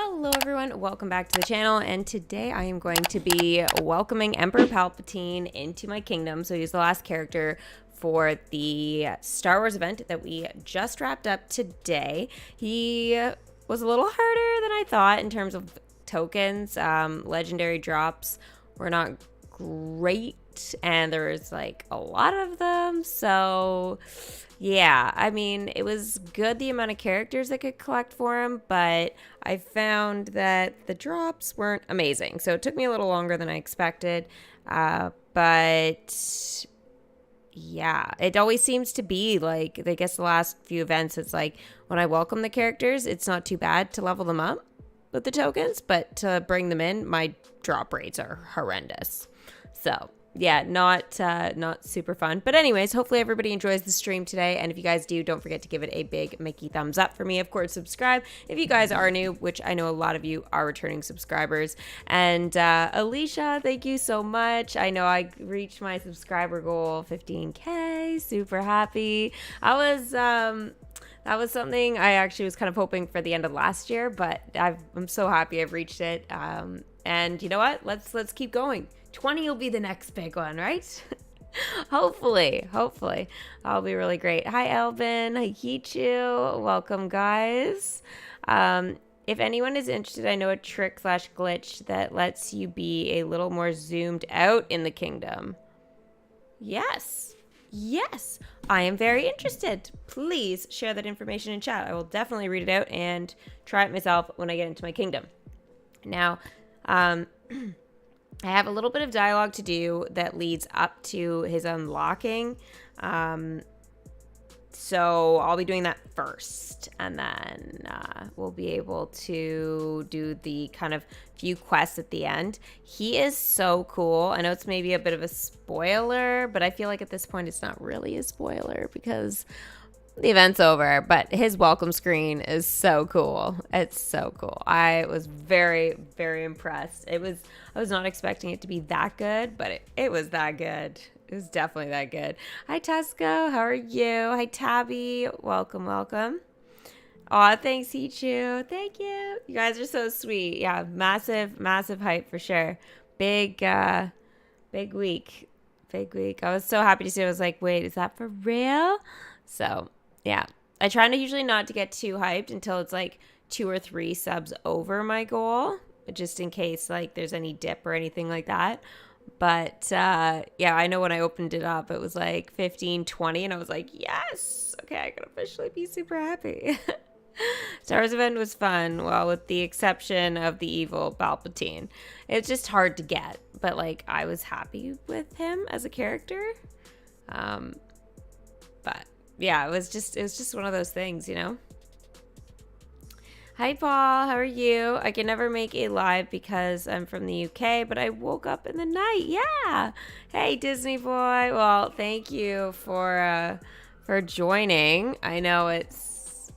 Hello everyone, welcome back to the channel, and today I am going to be welcoming Emperor Palpatine into my kingdom. So he's the last character for the Star Wars event that we just wrapped up today. He was a little harder than I thought in terms of tokens. Legendary drops were not great, and there was like a lot of them, so yeah, I mean, it was good the amount of characters I could collect for him, but I found that the drops weren't amazing. So it took me a little longer than I expected. But yeah, it always seems to be like, I guess the last few events, it's like when I welcome the characters, it's not too bad to level them up with the tokens, but to bring them in, my drop rates are horrendous. So yeah, not super fun. But anyways, hopefully everybody enjoys the stream today. And if you guys do, don't forget to give it a big Mickey thumbs up for me. Of course, subscribe if you guys are new, which I know a lot of you are returning subscribers. And Alicia, thank you so much. I know I reached my subscriber goal, 15K. Super happy. That was something I actually was kind of hoping for the end of last year, but I'm so happy I've reached it. And you know what? Let's keep going. 20 will be the next big one, right? hopefully that'll be really great. Hi Elvin, hi Kichu, welcome guys. If anyone is interested, I know a trick / glitch that lets you be a little more zoomed out in the kingdom. Yes, I am very interested. Please share that information in chat. I will definitely read it out and try it myself when I get into my kingdom. Now, I have a little bit of dialogue to do that leads up to his unlocking. So I'll be doing that first, and then we'll be able to do the kind of few quests at the end. He is so cool. I know it's maybe a bit of a spoiler, but I feel like at this point it's not really a spoiler because the event's over, but his welcome screen is so cool. It's so cool. I was very, very impressed. I was not expecting it to be that good, but it was that good. It was definitely that good. Hi, Tesco. How are you? Hi, Tabby. Welcome. Aw, thanks, Hichu. Thank you. You guys are so sweet. Yeah, massive hype for sure. Big week. I was so happy to see it. I was like, wait, is that for real? So yeah, I try to usually not to get too hyped until it's like 2 or 3 subs over my goal, just in case like there's any dip or anything like that. But yeah, I know when I opened it up, it was like 15, 20, and I was like, yes, okay, I can officially be super happy. Star Wars event was fun, well, with the exception of the evil Palpatine. It's just hard to get, but like I was happy with him as a character. But yeah, it was just one of those things, you know. Hi Paul, how are you? I can never make a live because I'm from the UK, but I woke up in the night. Yeah. Hey Disney boy. Well, thank you for joining. I know it's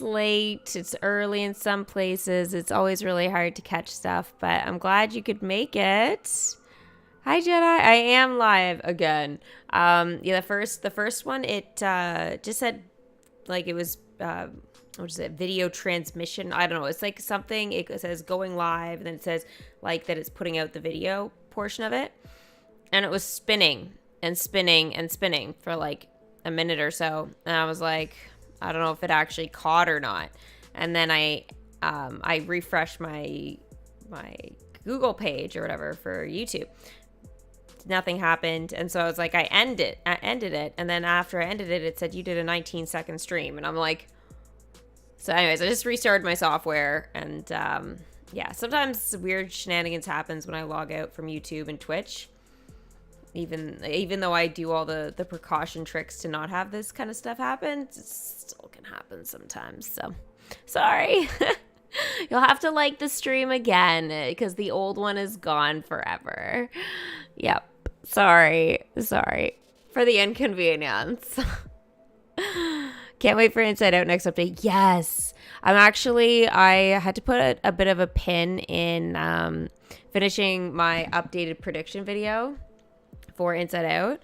late, it's early in some places. It's always really hard to catch stuff, but I'm glad you could make it. Hi Jedi, I am live again. Yeah, the first one, it just said like it was what is it, video transmission? I don't know. It's like something, it says going live, and then it says like that it's putting out the video portion of it, and it was spinning for like a minute or so, and I was like, I don't know if it actually caught or not. And then I refreshed my Google page or whatever for YouTube. Nothing happened, and so I was like, I ended it, and then after I ended it, it said you did a 19-second stream, and I'm like, so anyways, I just restarted my software, and yeah, sometimes weird shenanigans happens when I log out from YouTube and Twitch, even though I do all the precaution tricks to not have this kind of stuff happen, it still can happen sometimes, so sorry. You'll have to like the stream again because the old one is gone forever. Yep. Sorry for the inconvenience. Can't wait for Inside Out next update. Yes. I had to put a bit of a pin in finishing my updated prediction video for Inside Out.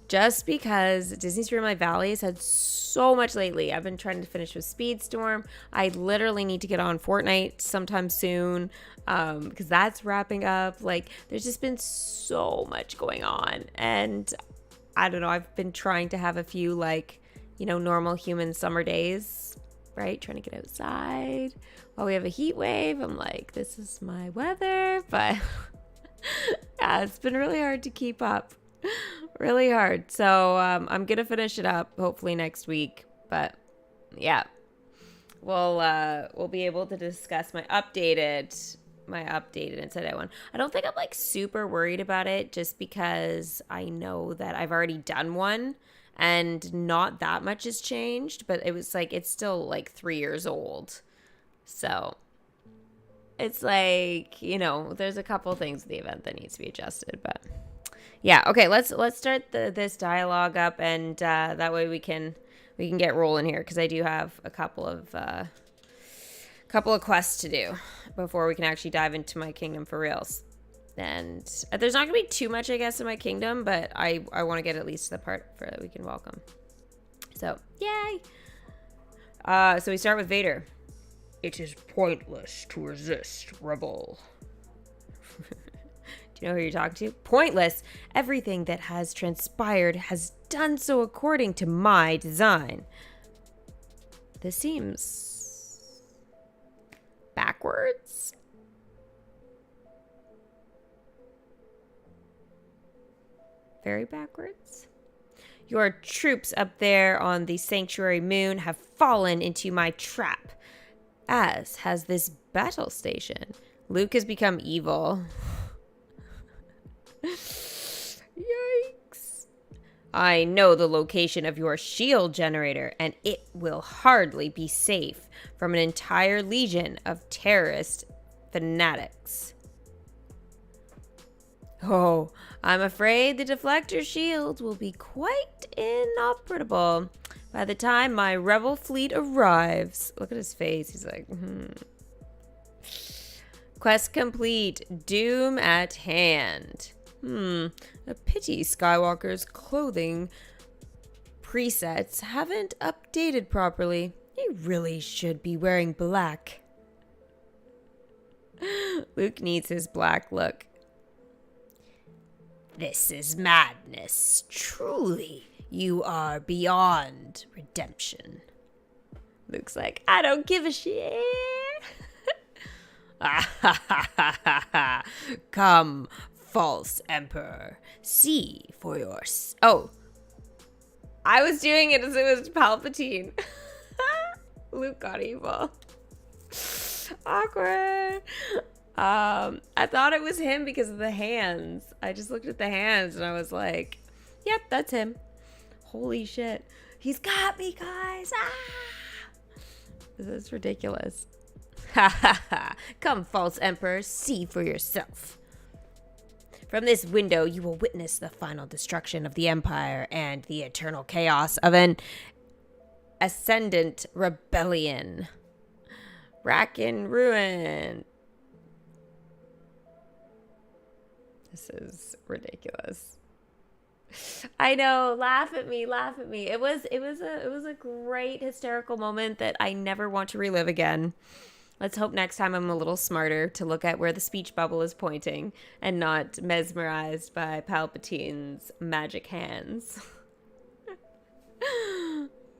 just because Disney Streamlight Valley has had so much lately. I've been trying to finish with Speedstorm. I literally need to get on Fortnite sometime soon because that's wrapping up. Like, there's just been so much going on. And I don't know, I've been trying to have a few, like, you know, normal human summer days, right? Trying to get outside while we have a heat wave. I'm like, this is my weather. But yeah, it's been really hard to keep up. Really hard. So I'm gonna finish it up hopefully next week. But yeah, we'll be able to discuss my updated Inside Out one. I don't think I'm like super worried about it, just because I know that I've already done one and not that much has changed, but it was like, it's still like 3 years old. So it's like, you know, there's a couple things in the event that needs to be adjusted, but yeah. Okay, let's start this dialogue up, and that way we can get rolling here, because I do have a couple of quests to do before we can actually dive into my kingdom for reals. And there's not gonna be too much, I guess, in my kingdom, but I want to get at least the part for that we can welcome. So yay! So we start with Vader. It is pointless to resist, rebel. Do you know who you're talking to? Pointless. Everything that has transpired has done so according to my design. This seems backwards. Very backwards. Your troops up there on the sanctuary moon have fallen into my trap, as has this battle station. Luke has become evil. Yikes. I know the location of your shield generator, and it will hardly be safe from an entire legion of terrorist fanatics. Oh, I'm afraid the deflector shield will be quite inoperable by the time my rebel fleet arrives. Look at his face. He's like, Quest complete. Doom at hand. A pity Skywalker's clothing presets haven't updated properly. He really should be wearing black. Luke needs his black look. This is madness. Truly, you are beyond redemption. Luke's like, I don't give a shit. Come, false emperor. See for yourself. Oh, I was doing it as it was Palpatine. Luke got evil. Awkward. I thought it was him because of the hands. I just looked at the hands and I was like, yep, that's him. Holy shit. He's got me, guys. This is ridiculous. Come, false emperor, see for yourself. From this window, you will witness the final destruction of the Empire and the eternal chaos of an ascendant rebellion. Rack and ruin. This is ridiculous. I know, laugh at me. It was a great hysterical moment that I never want to relive again. Let's hope next time I'm a little smarter to look at where the speech bubble is pointing and not mesmerized by Palpatine's magic hands.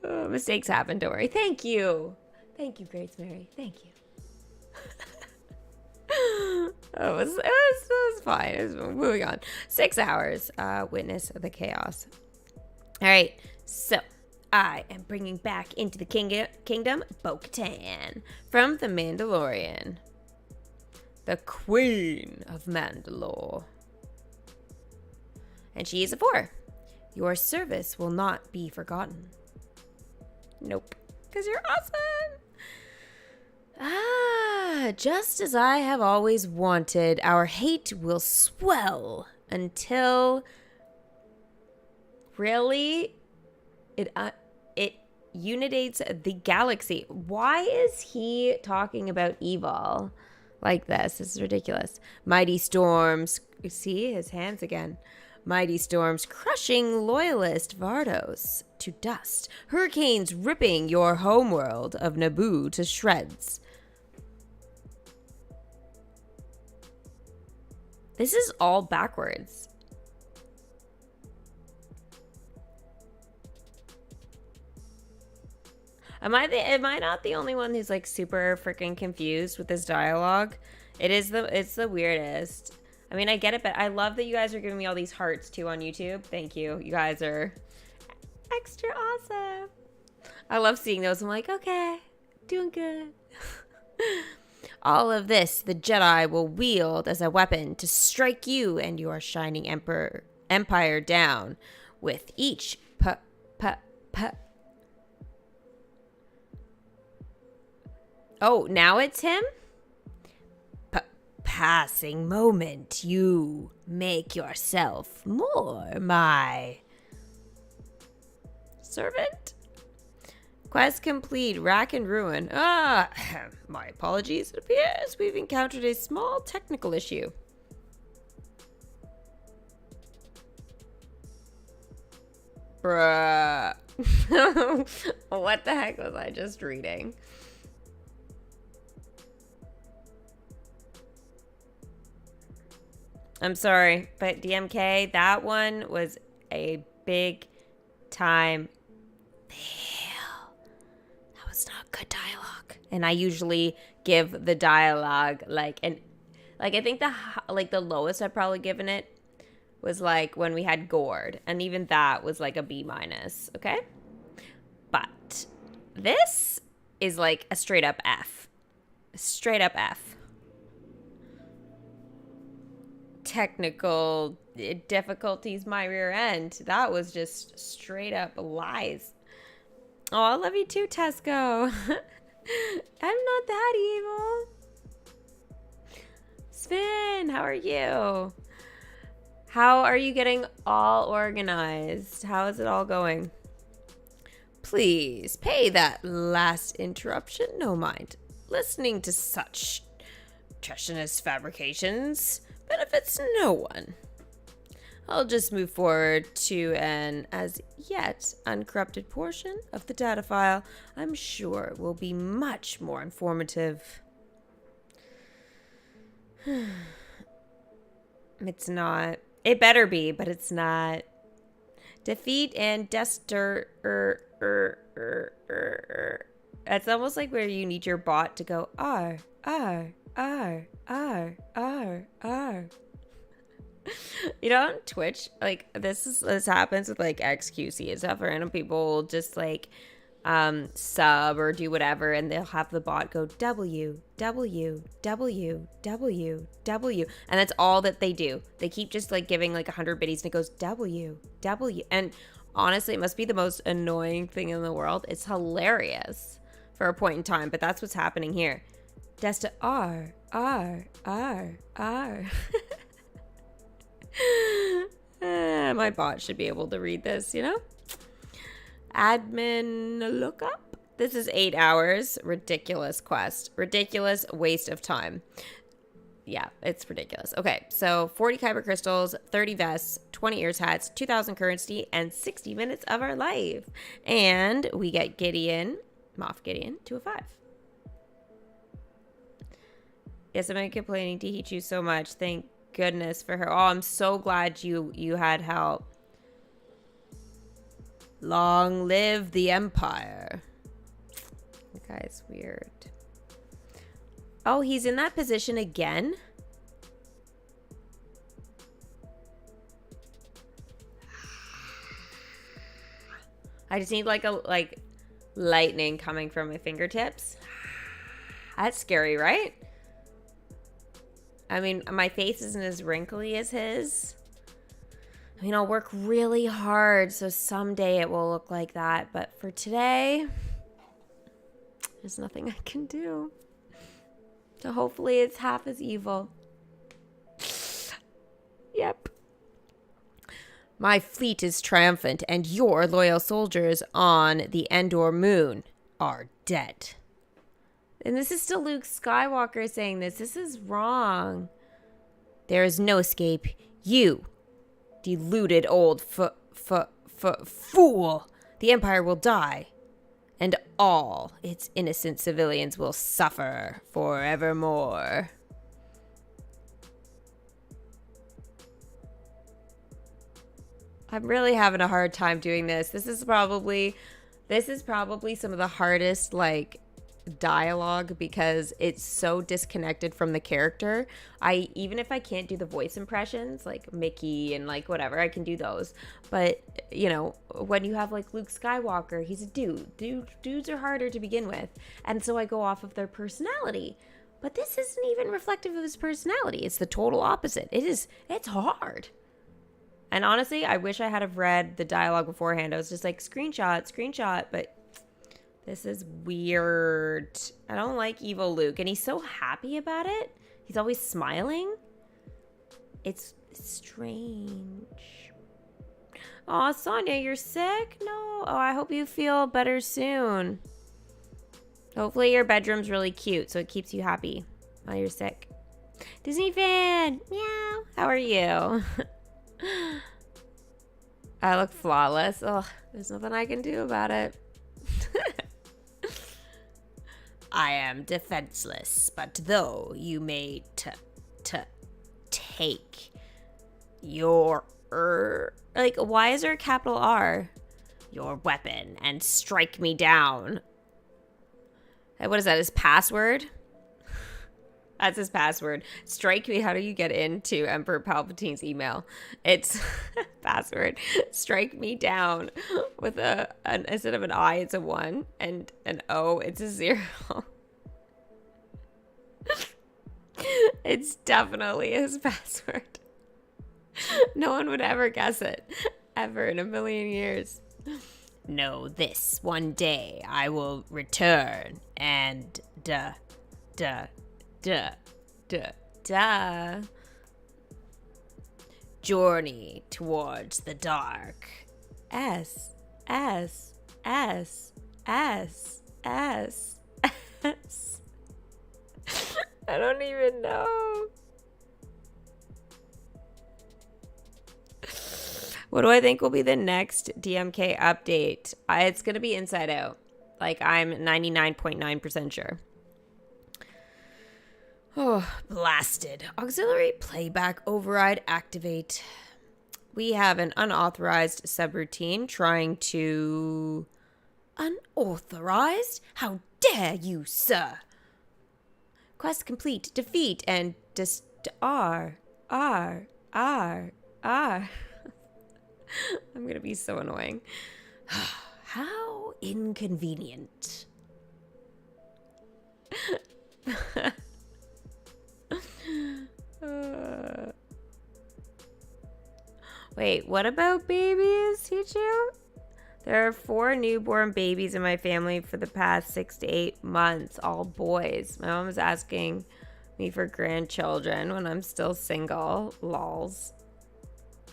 Oh, mistakes happen, don't worry. Thank you. Thank you, Grace Mary. Thank you. It was fine. It was moving on. 6 hours. Witness the chaos. All right. So I am bringing back into the kingdom Bo-Katan from The Mandalorian, the Queen of Mandalore. And she is a 4. Your service will not be forgotten. Nope. Because you're awesome. Just as I have always wanted, our hate will swell until really it unidates the galaxy. Why is he talking about evil like this? This is ridiculous. Mighty storms. See his hands again. Mighty storms crushing loyalist Vardos to dust. Hurricanes ripping your homeworld of Naboo to shreds. This is all backwards. Am I not the only one who's like super freaking confused with this dialogue? It's the weirdest. I mean, I get it, but I love that you guys are giving me all these hearts too on YouTube. Thank you. You guys are extra awesome. I love seeing those. I'm like, okay, doing good. All of this the Jedi will wield as a weapon to strike you and your shining empire down with each Oh, now it's him? Passing moment, you make yourself more my servant? Quest complete, rack and ruin. My apologies. It appears we've encountered a small technical issue. Bruh. What the heck was I just reading? I'm sorry, but DMK, that one was a big time fail. That was not good dialogue. And I usually give the dialogue I think the lowest I've probably given it was like when we had Gord, and even that was like a B-, okay? But this is like a straight up F. Straight up F. Technical difficulties, my rear end. That was just straight up lies. Oh, I love you too, Tesco. I'm not that evil. Sven, how are you? How are you getting all organized? How is it all going? Please pay that last interruption no mind. Listening to such treacherous fabrications benefits no one. I'll just move forward to an as yet uncorrupted portion of the data file. I'm sure will be much more informative. It's not. It better be, but it's not. Defeat and Dester. It's almost like where you need your bot to go R. You know, on Twitch, like this happens with like XQC and stuff. Random people will just like sub or do whatever, and they'll have the bot go W W W W W, and that's all that they do. They keep just like giving like 100 biddies, and it goes W W. And honestly, it must be the most annoying thing in the world. It's hilarious for a point in time, but that's what's happening here. Desta R. My bot should be able to read this, you know? Admin lookup. This is 8 hours. Ridiculous quest. Ridiculous waste of time. Yeah, it's ridiculous. Okay, so 40 kyber crystals, 30 vests, 20 ears hats, 2,000 currency, and 60 minutes of our life. And we get Moff Gideon, to a 5. Yes, I've been complaining to Hichu so much. Thank goodness for her. Oh, I'm so glad you had help. Long live the Empire. That guy's weird. Oh, he's in that position again? I just need like lightning coming from my fingertips. That's scary, right? I mean, my face isn't as wrinkly as his. I mean, I'll work really hard, so someday it will look like that. But for today, there's nothing I can do. So hopefully it's half as evil. Yep. My fleet is triumphant, and your loyal soldiers on the Endor moon are dead. And this is still Luke Skywalker saying this. This is wrong. There is no escape. You deluded old fool. The Empire will die, and all its innocent civilians will suffer forevermore. I'm really having a hard time doing this. This is probably some of the hardest, like, dialogue because it's so disconnected from the character. Even if I can't do the voice impressions like Mickey and like whatever, I can do those, but you know, when you have like Luke Skywalker, he's a dudes are harder to begin with, and so I go off of their personality, but this isn't even reflective of his personality. It's the total opposite. It's hard. And honestly, I wish I had have read the dialogue beforehand. I was just like screenshot, but this is weird. I don't like evil Luke. And he's so happy about it. He's always smiling. It's strange. Aw, Sonia, you're sick? No. Oh, I hope you feel better soon. Hopefully your bedroom's really cute, so it keeps you happy while you're sick. Disney fan! Meow. How are you? I look flawless. Oh, there's nothing I can do about it. I am defenseless, but though you may take your like, why is there a capital R? Your weapon and strike me down. What is that, his password? That's his password. Strike me. How do you get into Emperor Palpatine's email? It's password. Strike me down with instead of an I, it's a 1, and an O, it's a 0. It's definitely his password. No one would ever guess it, ever in a million years. Know this: one day I will return and duh. Journey towards the dark. S. I don't even know. What do I think will be the next DMK update? It's going to be Inside Out. Like, I'm 99.9% sure. Oh, blasted. Auxiliary playback override activate. We have an unauthorized subroutine trying to... Unauthorized? How dare you, sir? Quest complete. Defeat and R. I'm gonna be so annoying. How inconvenient. Wait, what about babies, Hichu? There are 4 newborn babies in my family for the past 6 to 8 months, all boys. My mom is asking me for grandchildren when I'm still single. Lols.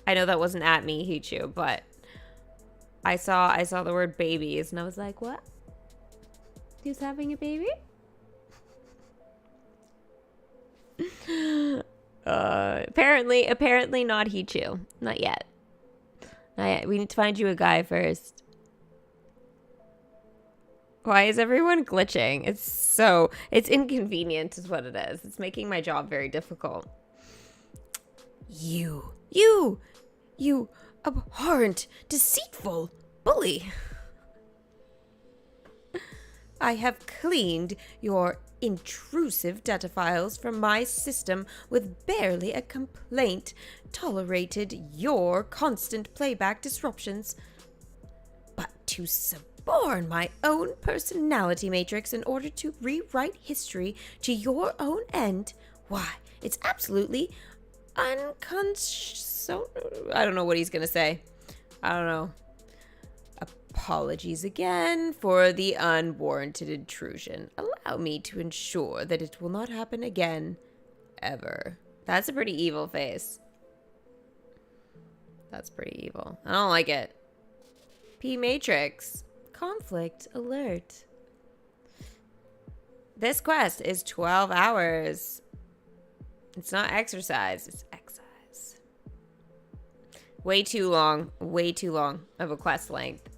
I know that wasn't at me, Hichu, but I saw the word babies and I was like, what? Who's having a baby? Apparently not Hichu. Not yet. We need to find you a guy first. Why is everyone glitching? It's inconvenient is what it is. It's making my job very difficult. You abhorrent, deceitful bully. I have cleaned your intrusive data files from my system with barely a complaint, tolerated your constant playback disruptions. But to suborn my own personality matrix in order to rewrite history to your own end, why, it's absolutely I don't know what he's gonna say. I don't know. Apologies again for the unwarranted intrusion. Allow me to ensure that it will not happen again. Ever. That's a pretty evil face. That's pretty evil. I don't like it. P Matrix. Conflict alert. This quest is 12 hours. It's not exercise, it's excise. Way too long of a quest length.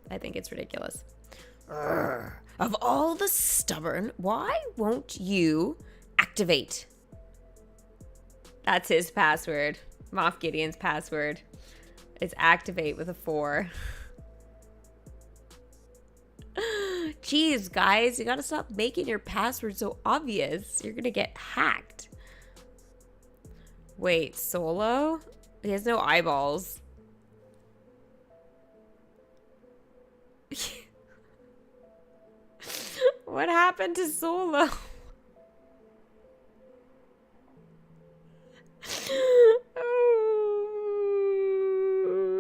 I think it's ridiculous. Urgh. Of all the stubborn, why won't you activate? That's his password. Moff Gideon's password is activate with a 4. Jeez, guys, you gotta stop making your password so obvious. You're gonna get hacked. Wait, Solo? He has no eyeballs. What happened to Solo?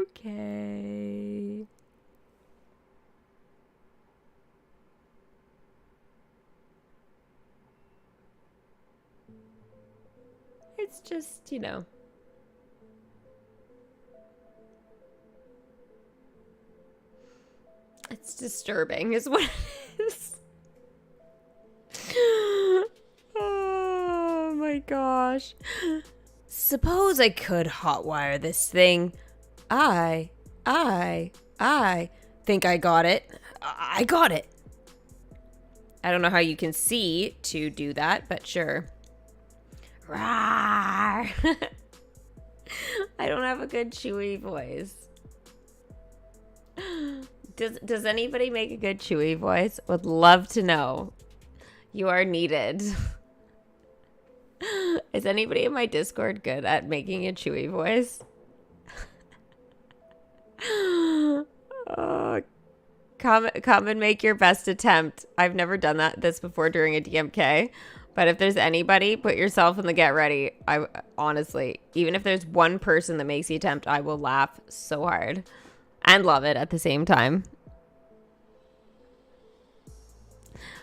Okay. It's just, you know. It's disturbing is what it is. Oh my gosh. Suppose I could hotwire this thing. I think I got it. I got it. I don't know how you can see to do that, but sure. Rawr. I don't have a good Chewie voice. Does anybody make a good Chewie voice? Would love to know. You are needed. Is anybody in my Discord good at making a Chewie voice? Oh, come and make your best attempt. I've never done this before during a DMK. But if there's anybody, put yourself in the get ready. I honestly, even if there's one person that makes the attempt, I will laugh so hard and love it at the same time.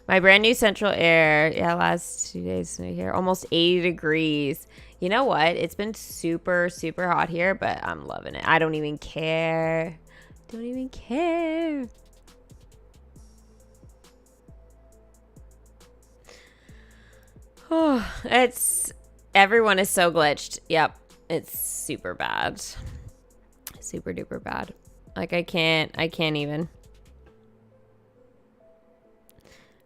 My brand new central air. Yeah, last 2 days here. Almost 80 degrees. You know what? It's been super, super hot here, but I'm loving it. I don't even care. Don't even care. Oh, everyone is so glitched. Yep. It's super bad. Super duper bad. Like I can't even.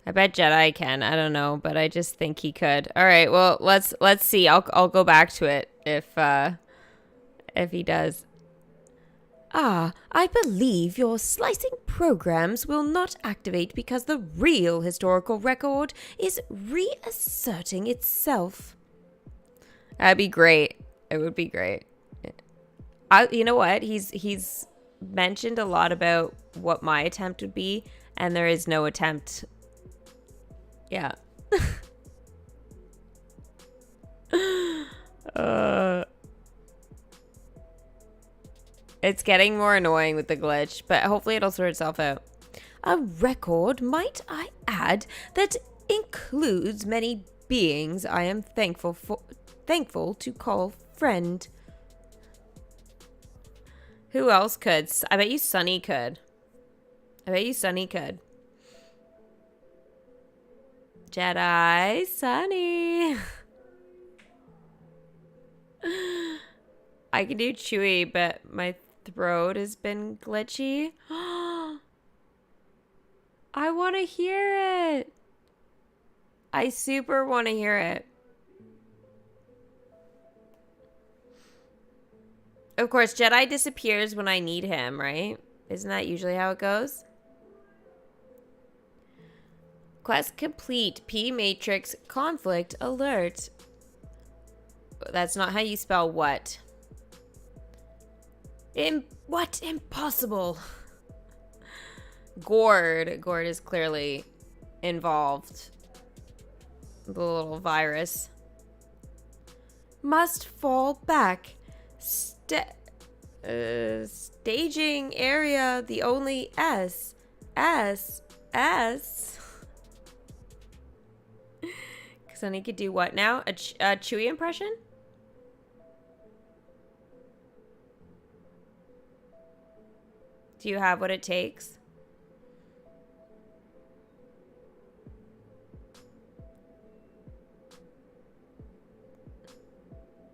I bet Jedi can. I don't know, but I just think he could. All right, well, let's see. I'll go back to it if he does. Ah, I believe your slicing programs will not activate because the real historical record is reasserting itself. That'd be great. It would be great. You know what? He's mentioned a lot about what my attempt would be, and there is no attempt. Yeah. It's getting more annoying with the glitch, but hopefully it'll sort itself out. A record, might I add, that includes many beings I am thankful to call friend. Who else could? I bet you Sunny could. Jedi Sunny. I can do Chewie, but my throat has been glitchy. I want to hear it. I super want to hear it. Of course, Jedi disappears when I need him, right? Isn't that usually how it goes? Quest complete. P matrix conflict alert. That's not how you spell what. What? Impossible. Gord is clearly involved. The little virus. Must fall back. Staging area. The only S. Because then he could do what now? A Chewie impression? Do you have what it takes?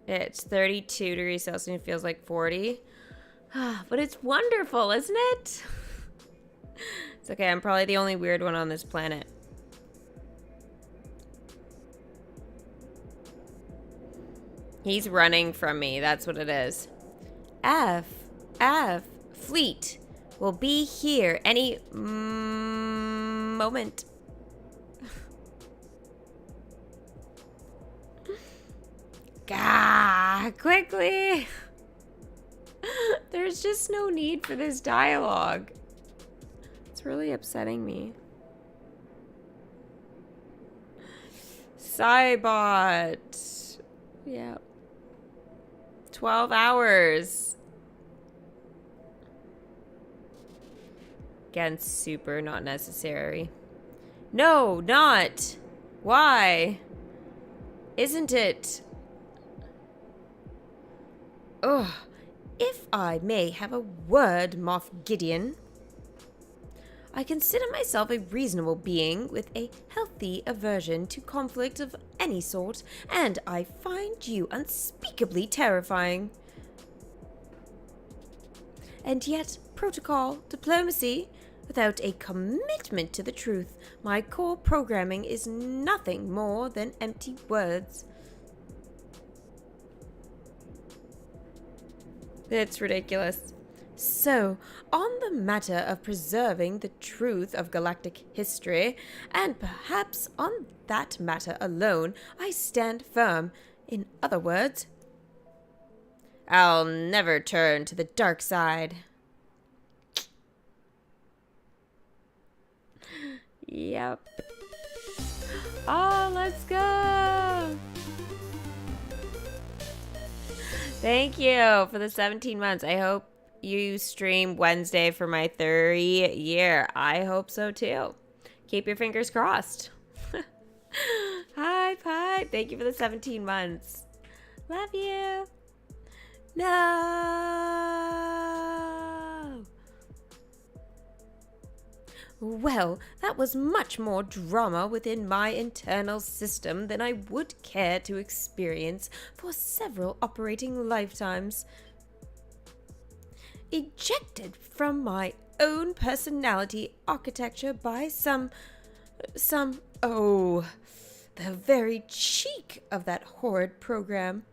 It's 32 degrees Celsius and it feels like 40. But it's wonderful, isn't it? It's okay, I'm probably the only weird one on this planet. He's running from me, that's what it is. Fleet will be here any moment. Gah, quickly. There's just no need for this dialogue. It's really upsetting me. Cybot. Yeah. 12 hours. Again, super not necessary. No, not. Why? Isn't it? Ugh. If I may have a word, Moff Gideon. I consider myself a reasonable being with a healthy aversion to conflict of any sort, and I find you unspeakably terrifying. And yet, protocol, diplomacy, without a commitment to the truth, my core programming is nothing more than empty words. It's ridiculous. So, on the matter of preserving the truth of galactic history, and perhaps on that matter alone, I stand firm. In other words, I'll never turn to the dark side. Yep. Oh, let's go! Thank you for the 17 months. I hope you stream Wednesday for my 3rd year. I hope so too. Keep your fingers crossed. Hi, Pipe. Thank you for the 17 months. Love you. No. Well, that was much more drama within my internal system than I would care to experience for several operating lifetimes. Ejected from my own personality architecture by the very cheek of that horrid program.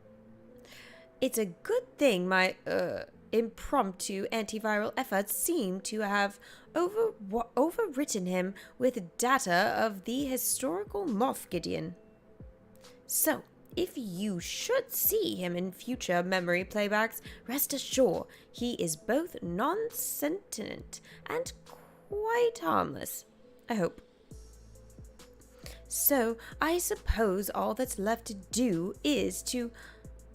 It's a good thing my impromptu antiviral efforts seem to have overwritten him with data of the historical Moff Gideon. So, if you should see him in future memory playbacks, rest assured he is both non-sentient and quite harmless. I hope. So, I suppose all that's left to do is to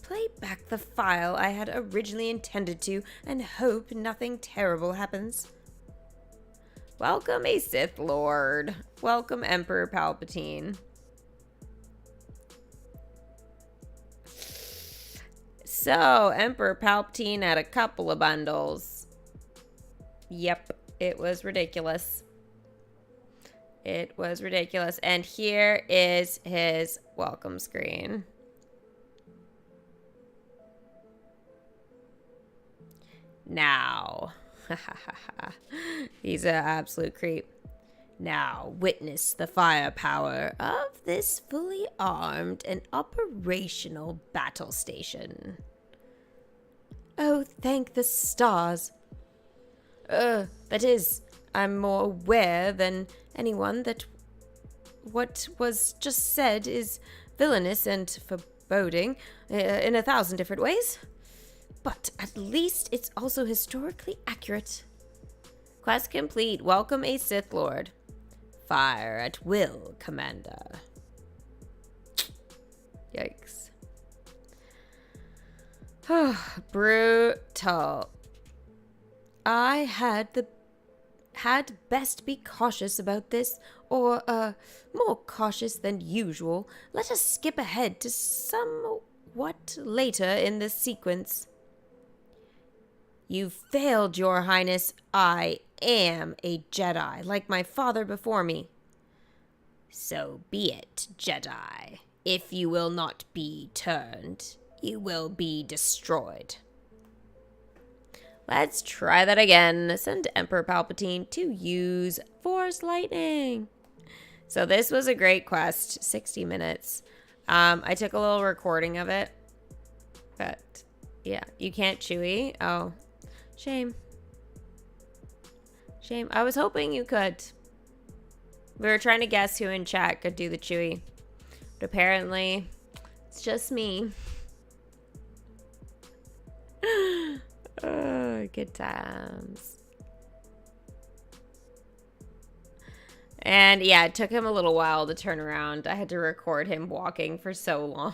play back the file I had originally intended to and hope nothing terrible happens. Welcome, a Sith Lord. Welcome, Emperor Palpatine. So, Emperor Palpatine had a couple of bundles. Yep, it was ridiculous. It was ridiculous. And here is his welcome screen. Now. He's an absolute creep. Now, witness the firepower of this fully armed and operational battle station. Oh, thank the stars. That is, I'm more aware than anyone that what was just said is villainous and foreboding in 1,000 different ways. But at least it's also historically accurate. Quest complete. Welcome, a Sith Lord. Fire at will, Commander. Yikes. Brutal. I had best be cautious about this, or more cautious than usual. Let us skip ahead to somewhat later in the sequence. You failed, Your Highness. I am a Jedi, like my father before me. So be it, Jedi. If you will not be turned, you will be destroyed. Let's try that again. Send Emperor Palpatine to use Force Lightning. So this was a great quest. 60 minutes. I took a little recording of it. But, yeah. You can't Chewie. Oh. Shame. Shame. I was hoping you could. We were trying to guess who in chat could do the Chewie. But apparently, it's just me. Oh, good times. And yeah, it took him a little while to turn around. I had to record him walking for so long.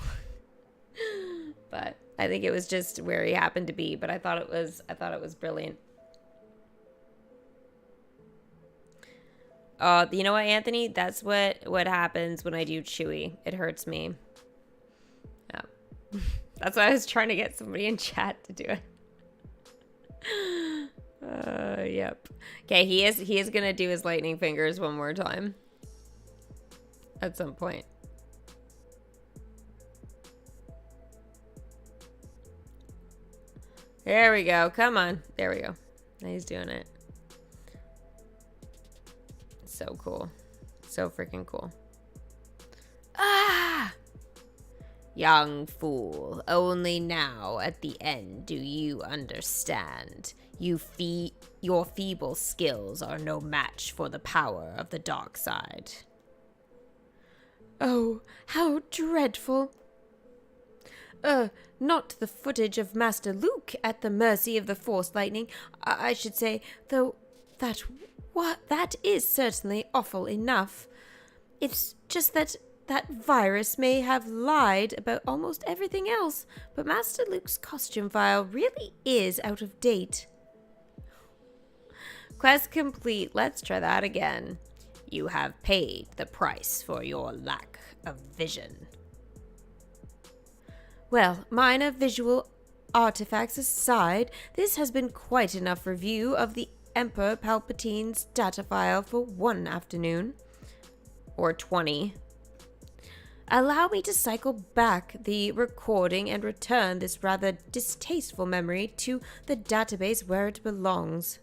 But I think it was just where he happened to be, but I thought it was brilliant. You know what, Anthony? That's what happens when I do Chewie. It hurts me. Yeah. That's why I was trying to get somebody in chat to do it. Yep. Okay, he is gonna do his lightning fingers one more time. At some point. There we go. Come on. There we go. Now he's doing it. So cool. So freaking cool. Ah! Young fool, only now at the end do you understand. Your feeble skills are no match for the power of the dark side. Oh, how dreadful. Not the footage of Master Luke at the mercy of the Force Lightning, I should say, though that is certainly awful enough. It's just that virus may have lied about almost everything else, but Master Luke's costume file really is out of date. Quest complete. Let's try that again. You have paid the price for your lack of vision. Well, minor visual artifacts aside, this has been quite enough review of the Emperor Palpatine's data file for one afternoon. Or 20. Allow me to cycle back the recording and return this rather distasteful memory to the database where it belongs.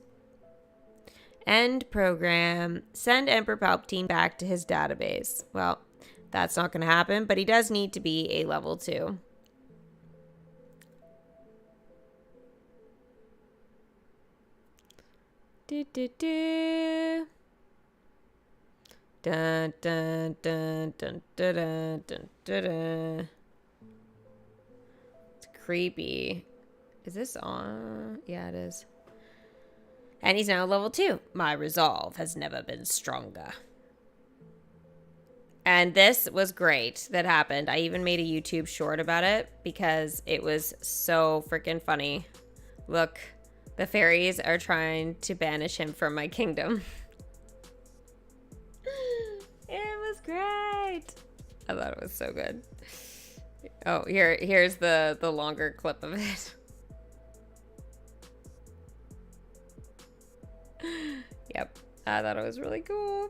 End program. Send Emperor Palpatine back to his database. Well, that's not going to happen, but he does need to be a level 2. Dun, dun, dun, dun, dun, dun, dun, dun, dun. It's creepy. Is this on? Yeah, it is. And he's now level 2. My resolve has never been stronger. And this was great that happened. I even made a YouTube short about it because it was so freaking funny. Look, the fairies are trying to banish him from my kingdom. It was great. I thought it was so good. Oh, here's the longer clip of it. Yep, I thought it was really cool.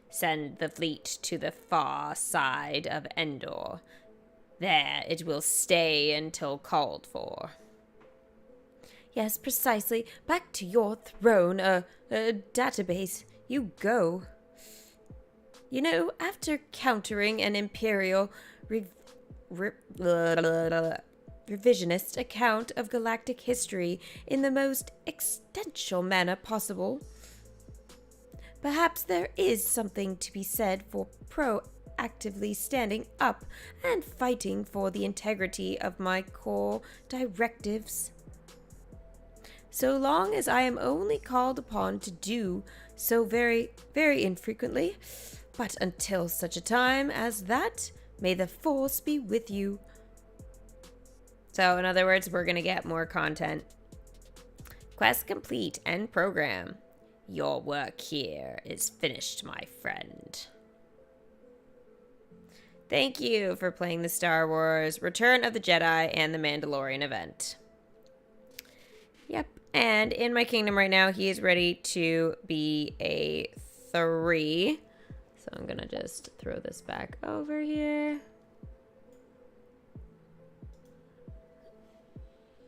Send the fleet to the far side of Endor. There it will stay until called for. Yes, precisely. Back to your throne, database. You go. You know, after countering an Imperial revisionist account of galactic history in the most existential manner possible, perhaps there is something to be said for proactively standing up and fighting for the integrity of my core directives. So long as I am only called upon to do so very, very infrequently, but until such a time as that, may the Force be with you. So, in other words, we're going to get more content. Quest complete. End program. Your work here is finished, my friend. Thank you for playing the Star Wars, Return of the Jedi, and the Mandalorian event. Yep. And in my kingdom right now, he is ready to be a 3. So I'm going to just throw this back over here.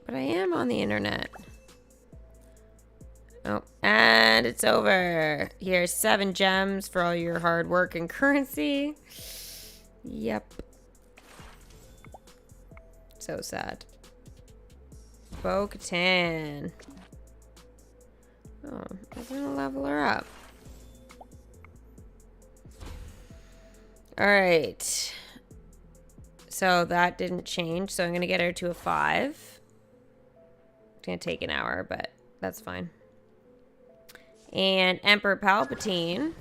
But I am on the internet. Oh, and it's over. Here's 7 gems for all your hard work and currency. Yep. So sad. Bo-Katan. Oh, I was gonna level her up. Alright. So that didn't change, so I'm gonna get her to a 5. It's gonna take an hour, but that's fine. And Emperor Palpatine.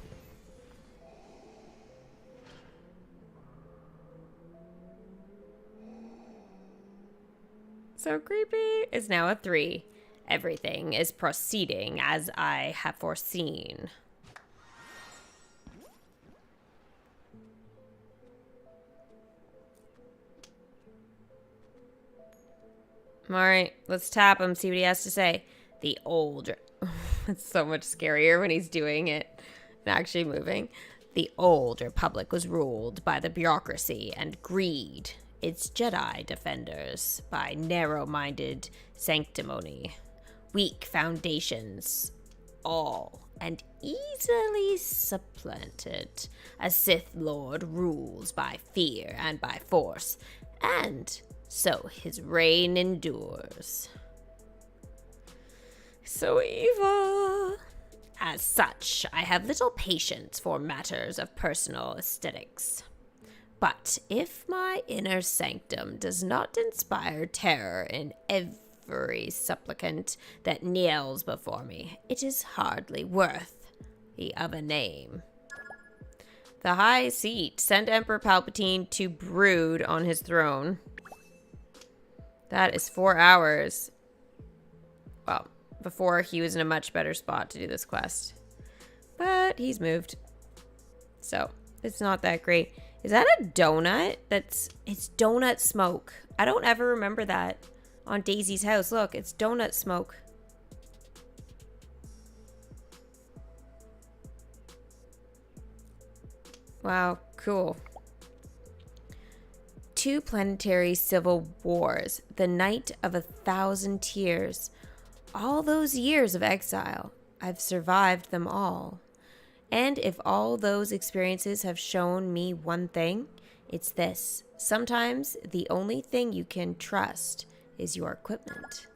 So creepy. Is now a 3. Everything is proceeding as I have foreseen. Alright, let's tap him, see what he has to say. The old... It's so much scarier when he's doing it and actually moving. The old Republic was ruled by the bureaucracy and greed. Its Jedi defenders by narrow-minded sanctimony. Weak foundations, all and easily supplanted. A Sith Lord rules by fear and by force, and so his reign endures. So evil. As such, I have little patience for matters of personal aesthetics. But if my inner sanctum does not inspire terror in every supplicant that kneels before me, it is hardly worthy of a name. The high seat. Send Emperor Palpatine to brood on his throne. That is 4 hours. Well, before he was in a much better spot to do this quest. But he's moved. So, it's not that great. Is that a donut? It's donut smoke. I don't ever remember that on Daisy's house. Look, it's donut smoke. Wow, cool. 2 planetary civil wars. The night of 1,000 tears. All those years of exile. I've survived them all. And if all those experiences have shown me one thing, it's this. Sometimes the only thing you can trust is your equipment.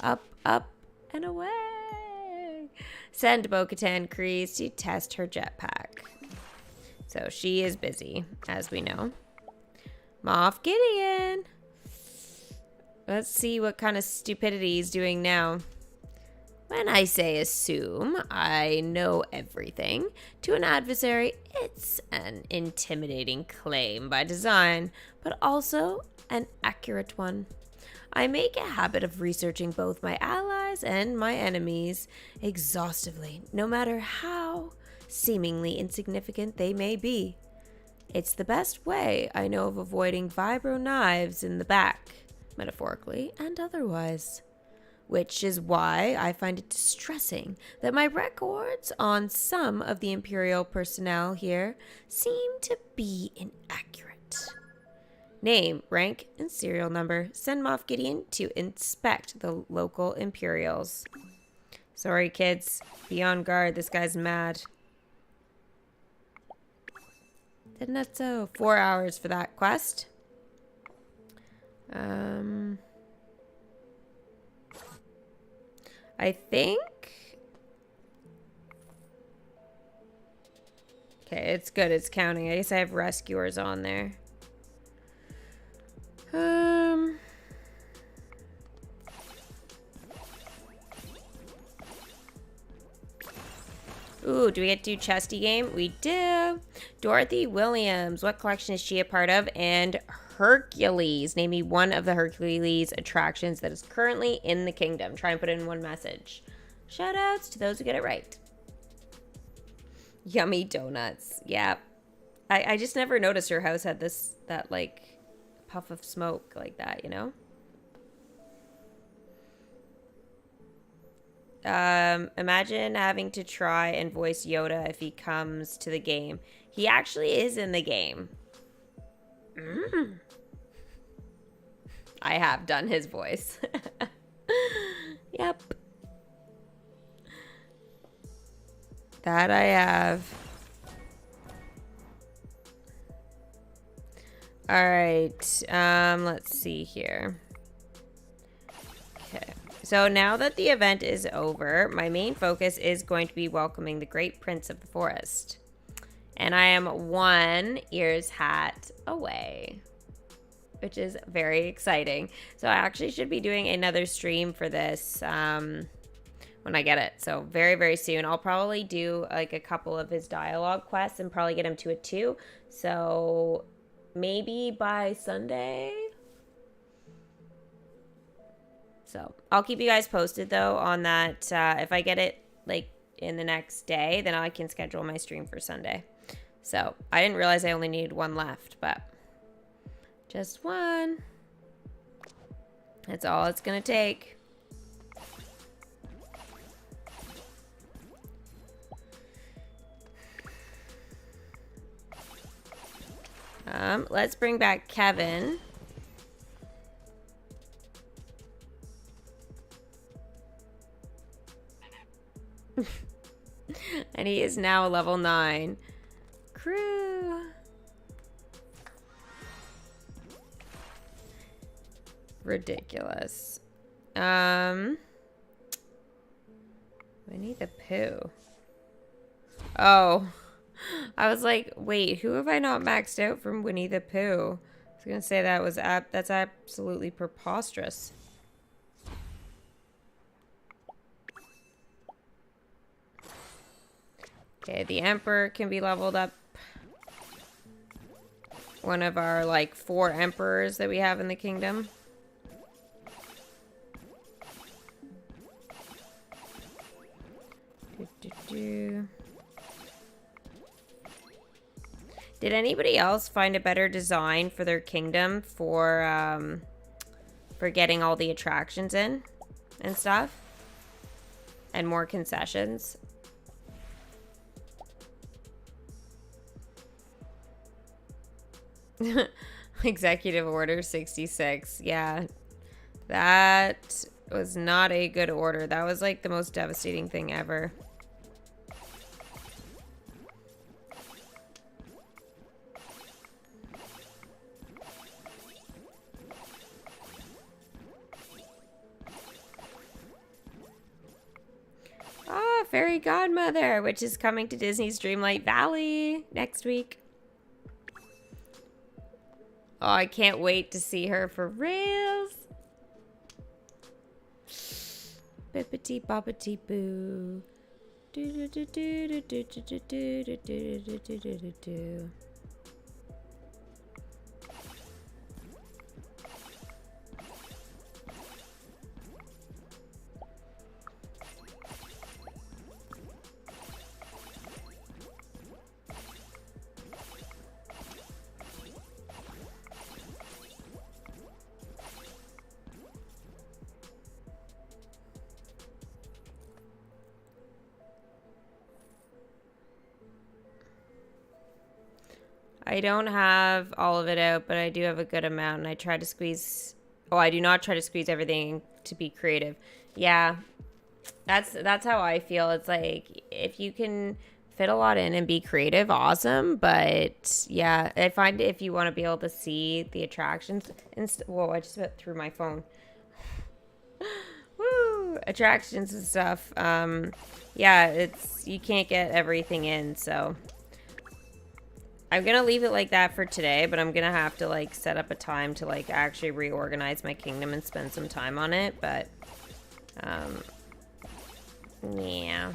Up, up, and away. Send Bo-Katan Kryze to test her jetpack. So she is busy, as we know. Moff Gideon. Let's see what kind of stupidity he's doing now. When I say assume, I know everything. To an adversary, it's an intimidating claim by design, but also an accurate one. I make a habit of researching both my allies and my enemies exhaustively, no matter how seemingly insignificant they may be. It's the best way I know of avoiding vibro knives in the back, metaphorically and otherwise. Which is why I find it distressing that my records on some of the Imperial personnel here seem to be inaccurate. Name, rank, and serial number. Send Moff Gideon to inspect the local Imperials. Sorry, kids. Be on guard. This guy's mad. Isn't that so? 4 hours for that quest. I think. Okay, it's good. It's counting. I guess I have rescuers on there. Ooh, do we get to do Chesty game? We do. Dorothy Williams. What collection is she a part of? And Hercules. Name me one of the Hercules attractions that is currently in the kingdom. Try and put it in one message. Shout outs to those who get it right. Yummy donuts. Yeah. I just never noticed her house had that like puff of smoke like that, you know? Imagine having to try and voice Yoda if he comes to the game. He actually is in the game. I have done his voice. Yep. That I have. All right. Let's see here. Okay. So now that the event is over, my main focus is going to be welcoming the great prince of the forest. And I am 1 ears hat away, which is very exciting. So I actually should be doing another stream for this when I get it. So very, very soon. I'll probably do like a couple of his dialogue quests and probably get him to a 2. So maybe by Sunday. So I'll keep you guys posted though on that. If I get it like in the next day, then I can schedule my stream for Sunday. So I didn't realize I only needed 1 left, but just 1. That's all it's gonna take. Let's bring back Kevin. And he is now level 9. Crew. Ridiculous. Winnie the Pooh. Oh. I was like, wait, who have I not maxed out from Winnie the Pooh? I was gonna say that's absolutely preposterous. Okay, the Emperor can be leveled up. One of our, like, 4 Emperors that we have in the kingdom. Did anybody else find a better design for their kingdom for getting all the attractions in and stuff? And more concessions? Executive Order 66. Yeah. That was not a good order. That was like the most devastating thing ever. Ah, Fairy Godmother, which is coming to Disney's Dreamlight Valley next week. Oh, I can't wait to see her for reals. Bippity boppity boo. Do do do do do do do do do do do do do. I don't have all of it out, but I do have a good amount, and I try to squeeze... Oh, I do not try to squeeze everything to be creative. Yeah, that's how I feel. It's like, if you can fit a lot in and be creative, awesome, but yeah, I find if you want to be able to see the attractions... Whoa, I just went through my phone. Woo! Attractions and stuff. Yeah, you can't get everything in, so... I'm going to leave it like that for today, but I'm going to have to, like, set up a time to, like, actually reorganize my kingdom and spend some time on it, but, yeah.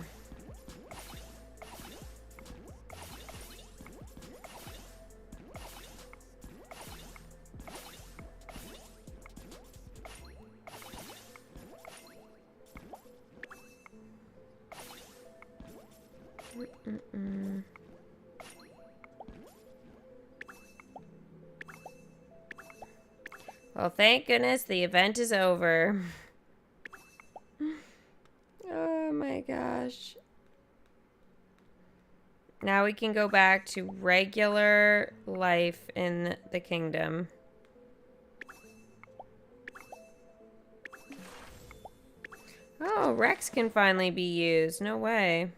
Well, thank goodness the event is over. Oh my gosh. Now we can go back to regular life in the kingdom. Oh, Rex can finally be used. No way.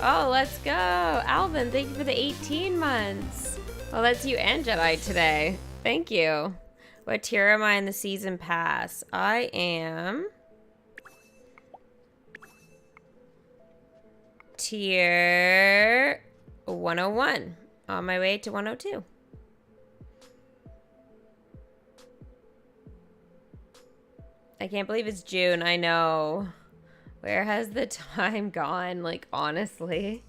Oh, let's go. Alvin, thank you for the 18 months. Well, that's you and Jedi today. Thank you. What tier am I in the season pass? I am tier 101. On my way to 102. I can't believe it's June. I know. Where has the time gone? Like, honestly.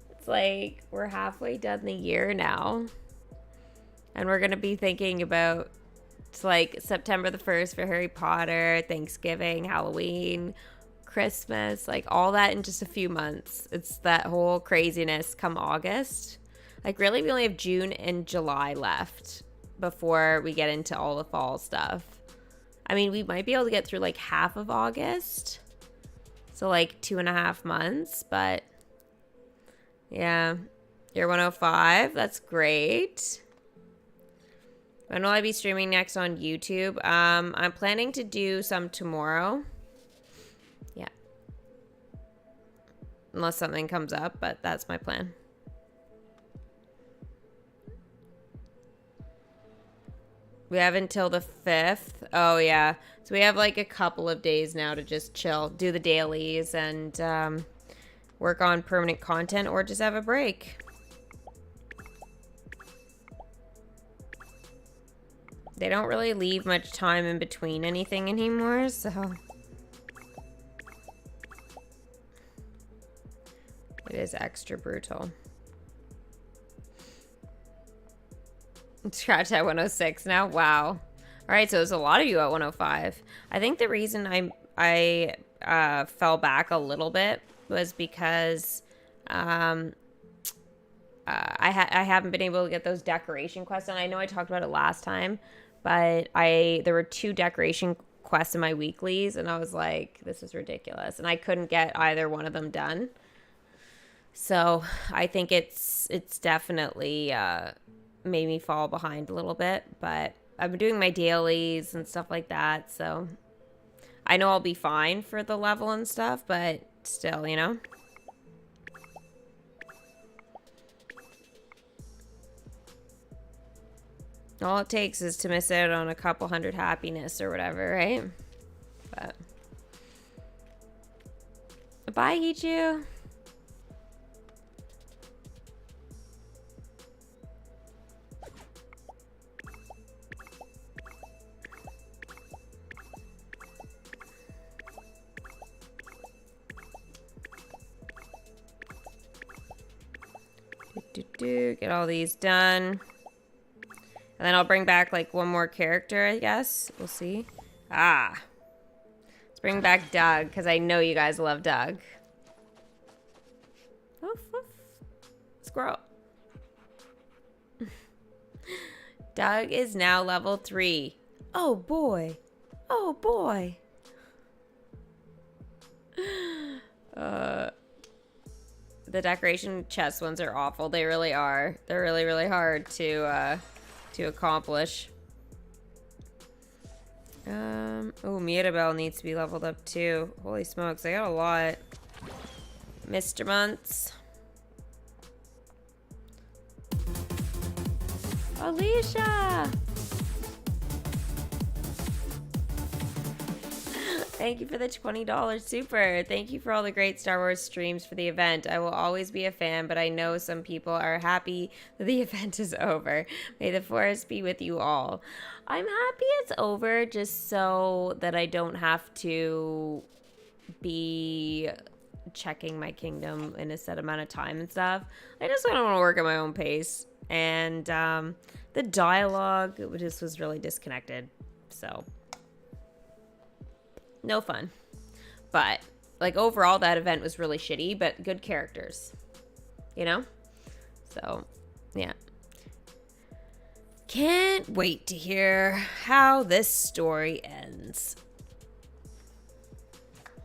It's like we're halfway done the year now. And we're going to be thinking about, it's like September the 1st for Harry Potter, Thanksgiving, Halloween, Christmas, like all that in just a few months. It's that whole craziness come August. Like, really, we only have June and July left before we get into all the fall stuff. I mean, we might be able to get through like half of August. So like 2.5 months, but yeah. Year 105, that's great. When will I be streaming next on YouTube? I'm planning to do some tomorrow. Yeah. Unless something comes up, but that's my plan. We have until the 5th. Oh, yeah. So we have like a couple of days now to just chill, do the dailies, and work on permanent content or just have a break. They don't really leave much time in between anything anymore, so it is extra brutal. Scratch at 106 now. Wow. All right, so there's a lot of you at 105. I think the reason I fell back a little bit was because I haven't been able to get those decoration quests done. I know I talked about it last time, but there were 2 decoration quests in my weeklies, and I was like, this is ridiculous, and I couldn't get either one of them done. So I think it's definitely made me fall behind a little bit, but I've been doing my dailies and stuff like that, so I know I'll be fine for the level and stuff, but still, you know. All it takes is to miss out on a couple hundred happiness or whatever, right? But bye, Ichu. Get all these done. And then I'll bring back like one more character, I guess. We'll see. Let's bring back Doug, because I know you guys love Doug. Woof, woof. Squirrel. Doug is now level 3. Oh boy. Oh boy. The decoration chest ones are awful. They really are. They're really, really hard to accomplish. Oh, Mirabelle needs to be leveled up too. Holy smokes, I got a lot. Mr. Months. Alicia! Thank you for the $20 super. Thank you for all the great Star Wars streams for the event. I will always be a fan, but I know some people are happy that the event is over. May the Force be with you all. I'm happy it's over just so that I don't have to be checking my kingdom in a set amount of time and stuff. I just don't want to work at my own pace. And the dialogue just was really disconnected. So no fun. But like overall, that event was really shitty, but good characters, you know? So, yeah. Can't wait to hear how this story ends.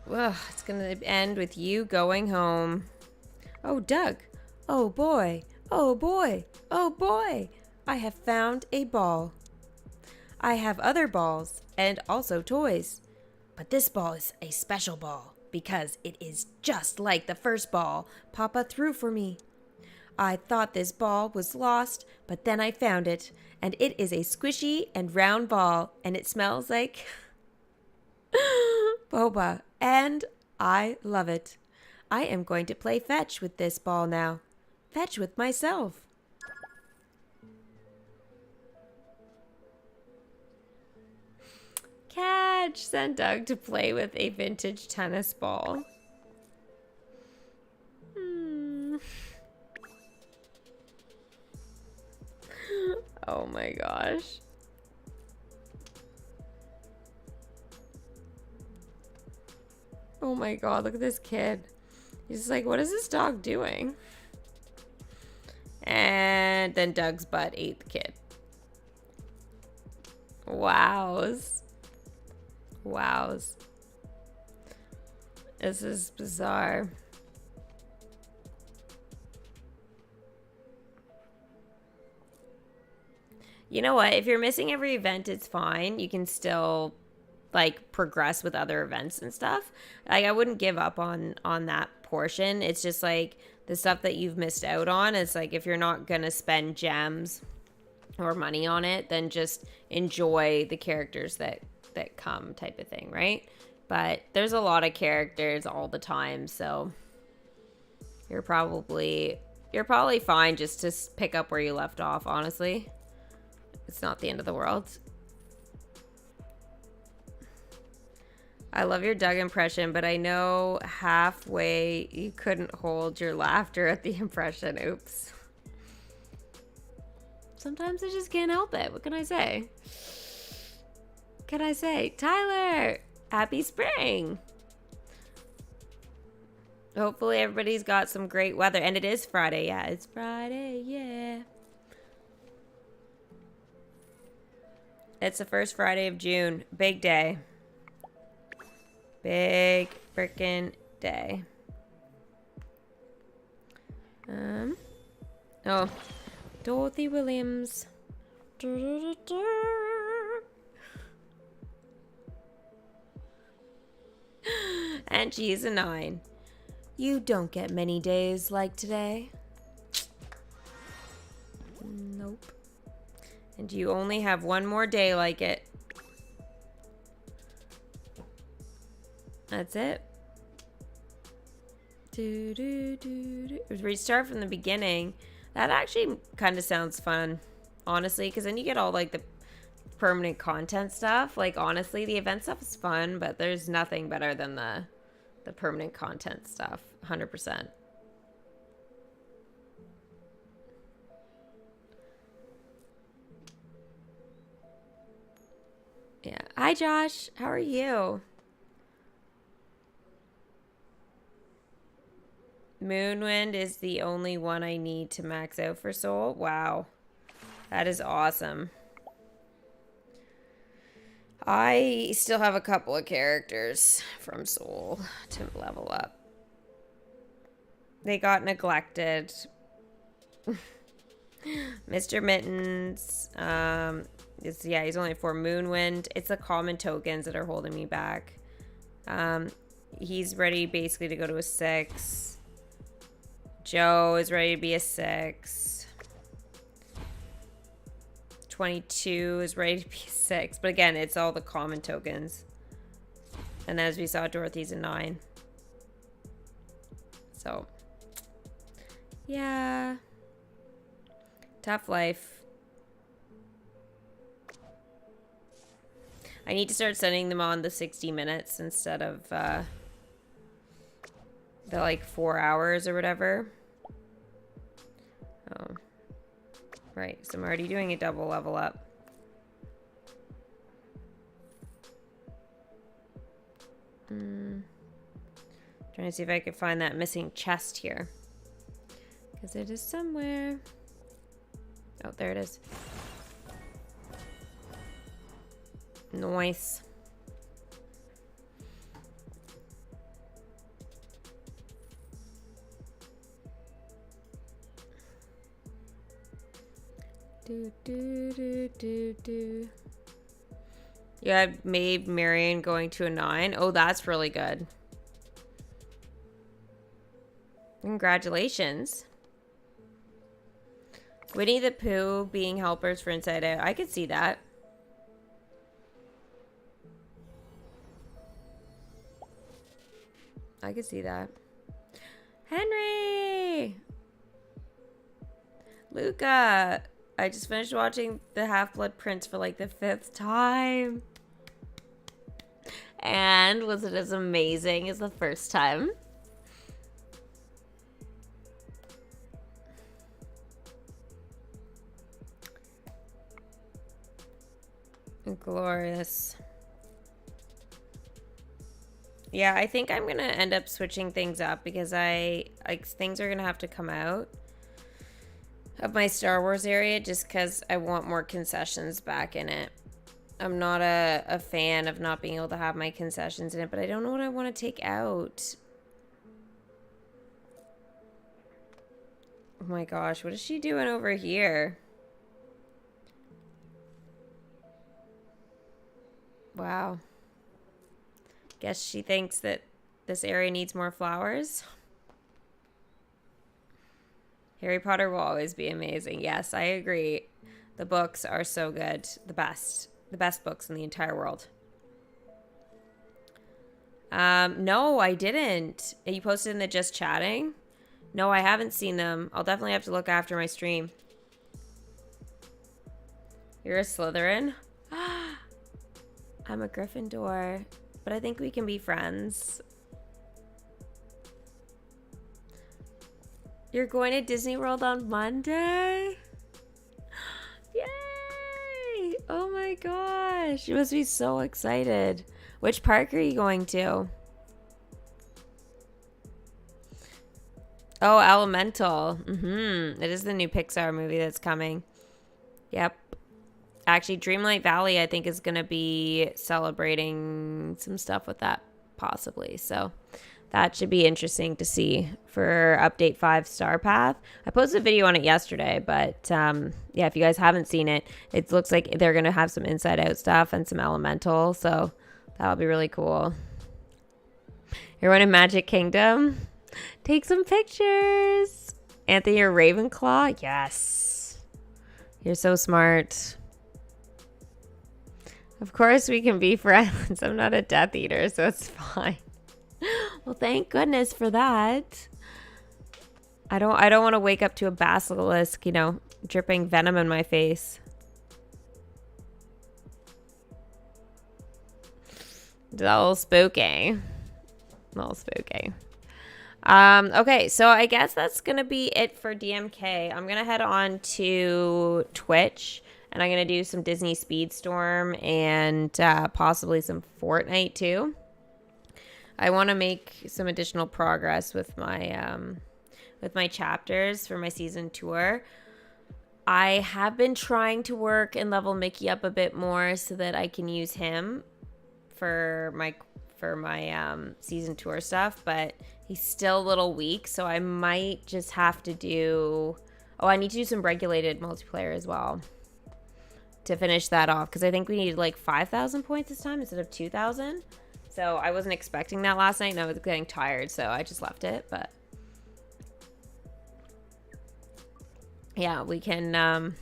Ugh, it's gonna end with you going home. Oh, Doug. Oh, boy. Oh, boy. Oh, boy. I have found a ball. I have other balls and also toys. But this ball is a special ball because it is just like the first ball Papa threw for me. I thought this ball was lost, but then I found it, and it is a squishy and round ball, and it smells like boba, and I love it. I am going to play fetch with this ball now. Fetch with myself. Catch! Send Doug to play with a vintage tennis ball. Oh my gosh. Oh my god, look at this kid. He's just like, what is this dog doing? And then Doug's butt ate the kid. Wows. Wows. This is bizarre. You know what? If you're missing every event, it's fine. You can still like progress with other events and stuff. Like I wouldn't give up on that portion. It's just like the stuff that you've missed out on. It's like if you're not gonna spend gems or money on it, then just enjoy the characters that come type of thing, right? But there's a lot of characters all the time, so you're probably fine just to pick up where you left off, honestly. It's not the end of the world. I love your Doug impression, but I know halfway you couldn't hold your laughter at the impression. Oops. Sometimes I just can't help it. What can I say? Can I say? Tyler, happy spring. Hopefully everybody's got some great weather. And it is Friday. Yeah, it's Friday. Yeah. It's the first Friday of June. Big day. Big frickin' day. Oh, Dorothy Williams. And she's a 9. You don't get many days like today. Nope. And you only have one more day like it. That's it. Restart from the beginning. That actually kind of sounds fun, honestly, because then you get all like the permanent content stuff. Like honestly, the event stuff is fun, but there's nothing better than the permanent content stuff. 100%. Yeah. Hi, Josh. How are you? Moonwind is the only one I need to max out for soul. Wow. That is awesome. I still have a couple of characters from soul to level up. They got neglected. Mr. Mittens. He's only for Moonwind. It's the common tokens that are holding me back. He's ready basically to go to a 6. Joe is ready to be a 6. 22 is ready to be a 6. But again, it's all the common tokens. And as we saw, Dorothy's a 9. So, yeah. Tough life. I need to start sending them on the 60 minutes instead of the like 4 hours or whatever. Oh. Right, so I'm already doing a double level up. Trying to see if I could find that missing chest here. Because it is somewhere. Oh, there it is. Nice. Yeah, Maeve Marion going to a 9. Oh, that's really good. Congratulations. Winnie the Pooh being helpers for Inside Out. I could see that. I could see that. Henry! Luca! I just finished watching The Half-Blood Prince for like the 5th time. And was it as amazing as the first time? Glorious. Yeah, I think I'm gonna end up switching things up because things are gonna have to come out of my Star Wars area just because I want more concessions back in it. I'm not a fan of not being able to have my concessions in it, but I don't know what I want to take out. Oh my gosh, what is she doing over here? Wow. Guess she thinks that this area needs more flowers. Harry Potter will always be amazing. Yes, I agree. The books are so good. The best. The best books in the entire world. No, I didn't. You posted in the Just Chatting? No, I haven't seen them. I'll definitely have to look after my stream. You're a Slytherin? I'm a Gryffindor, but I think we can be friends. You're going to Disney World on Monday? Yay! Oh my gosh. You must be so excited. Which park are you going to? Oh, Elemental. It is the new Pixar movie that's coming. Yep. Actually, Dreamlight Valley, I think, is going to be celebrating some stuff with that, possibly. So that should be interesting to see for Update 5 Star Path. I posted a video on it yesterday, but yeah, if you guys haven't seen it, it looks like they're going to have some Inside Out stuff and some Elemental. So that'll be really cool. You're one in Magic Kingdom? Take some pictures. Anthony, you're Ravenclaw? Yes. You're so smart. Of course we can be friends. I'm not a Death Eater, so it's fine. Well, thank goodness for that. I don't want to wake up to a basilisk, you know, dripping venom in my face. It's a little spooky. A little spooky. Okay, so I guess that's going to be it for DMK. I'm going to head on to Twitch, and I'm going to do some Disney Speedstorm and possibly some Fortnite too. I want to make some additional progress with my chapters for my season tour. I have been trying to work and level Mickey up a bit more so that I can use him for my season tour stuff, but he's still a little weak, so I might just have to do... Oh, I need to do some regulated multiplayer as well to finish that off, because I think we needed like 5,000 points this time instead of 2,000. So I wasn't expecting that last night, and I was getting tired, so I just left it. But yeah, we can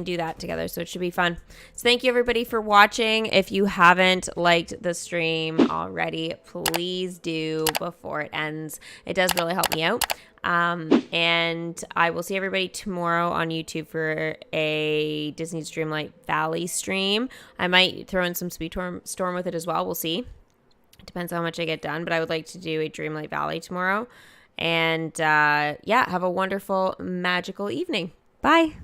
do that together, so it should be fun. So thank you everybody for watching. If you haven't liked the stream already, please do before it ends. It does really help me out. And I will see everybody tomorrow on YouTube for a Disney's Dreamlight Valley stream. I might throw in some Speedstorm with it as well. We'll see. It depends how much I get done, but I would like to do a Dreamlight Valley tomorrow. And yeah, have a wonderful, magical evening. Bye.